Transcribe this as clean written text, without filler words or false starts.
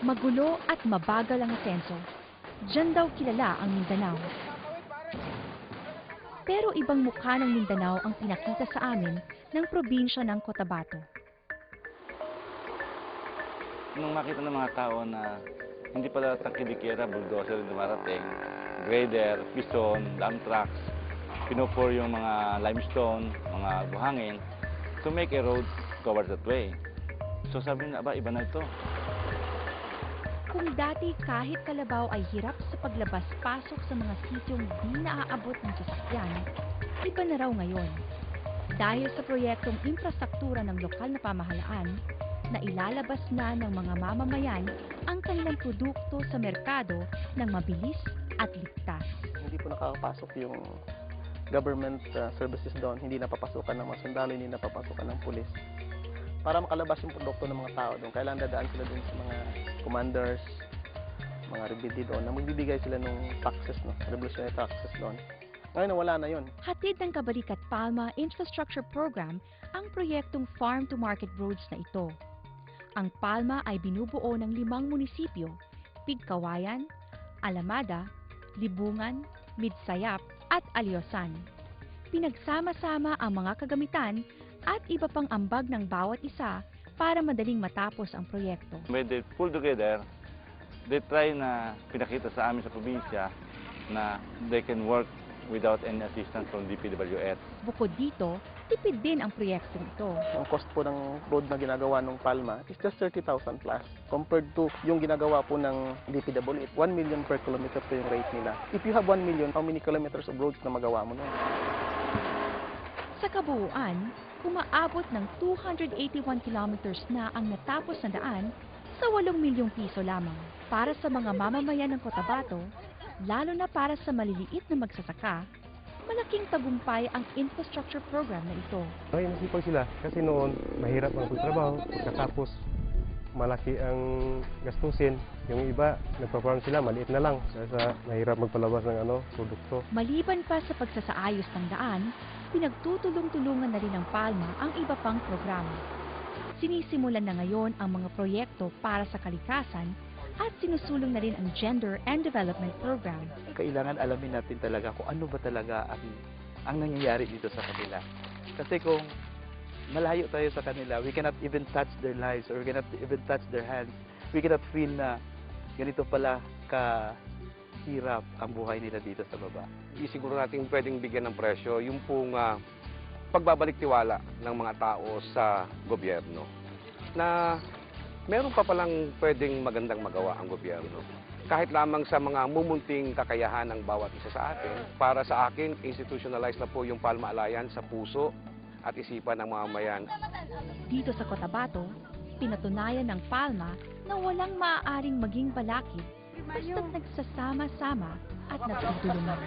Magulo at mabagal ang asenso. Diyan daw kilala ang Mindanao. Pero ibang mukha ng Mindanao ang pinakita sa amin ng probinsya ng Cotabato. Nung makita ng mga tao na hindi pala tangkilikera, bulldozer yung dumarating, grader, piston, dump trucks, pinupur yung mga limestone, mga buhangin, to make a road towards that way. So sabi nila, iba na ito. Kung dati kahit kalabaw ay hirap sa paglabas-pasok sa mga sityong di naaabot ng sasakyan, iba na raw ngayon. Dahil sa proyektong infrastruktura ng lokal na pamahalaan, na ilalabas na ng mga mamamayan ang kanilang produkto sa merkado ng mabilis at ligtas. Hindi po nakakapasok yung government services doon, hindi napapasukan ng mga sundalo, hindi napapasukan ng pulis. Para makalabas yung produkto ng mga tao doon, kailangan dadaan sila doon sa mga commanders, mga rebelde doon, na magbibigay sila ng taxes, no? Revolutionary taxes doon. Ngayon, wala na yun. Hatid ng Kabalikat Palma Infrastructure Program ang proyektong Farm to Market Roads na ito. Ang Palma ay binubuo ng 5 munisipyo, Pigkawayan, Alamada, Libungan, Midsayap at Aliosan. Pinagsama-sama ang mga kagamitan at iba pang ambag ng bawat isa para madaling matapos ang proyekto. When they pull together, they try na pinakita sa amin sa probinsya na they can work without any assistance from DPWH. Bukod dito, tipid din ang proyektong ito. Ang cost po ng road na ginagawa ng Palma is just 30,000 plus compared to yung ginagawa po ng DPWH. 1 million per kilometer po yung rate nila. If you have 1 million, how many kilometers of roads na magawa mo nun? Sa kabuuan, umaabot ng 281 kilometers na ang natapos na daan sa 8 milyong piso lamang. Para sa mga mamamayan ng Cotabato, lalo na para sa maliliit na magsasaka, malaking tagumpay ang infrastructure program na ito. Ay, nasipag sila kasi noon mahirap ang pagtrabaho, pagkatapos malaki ang gastusin. Yung iba, nagpa-farm sila, maliit na lang kasi mahirap magpalabas ng produkto. Maliban pa sa pagsasaayos ng daan, pinagtutulong-tulungan na rin ng Palma ang iba pang programa. Sinisimulan na ngayon ang mga proyekto para sa kalikasan at sinusulong na rin ang Gender and Development Program. Kailangan alamin natin talaga kung ano ba talaga ang nangyayari dito sa kanila. Kasi kung malayo tayo sa kanila, we cannot even touch their lives or we cannot even touch their hands. We cannot feel na ganito pala kahirap ang buhay nila dito sa baba. Siguro natin pwedeng bigyan ng presyo yung pong pagbabalik tiwala ng mga tao sa gobyerno na meron pa palang pwedeng magandang magawa ang gobyerno. Kahit lamang sa mga mumunting kakayahan ng bawat isa sa atin, para sa akin, institutionalize na po yung Palma Alliance sa puso at isipan ng mamamayan. Dito sa Cotabato, pinatunayan ng Palma na walang maaaring maging balakid basta't nagsasama-sama at nagtutulungan.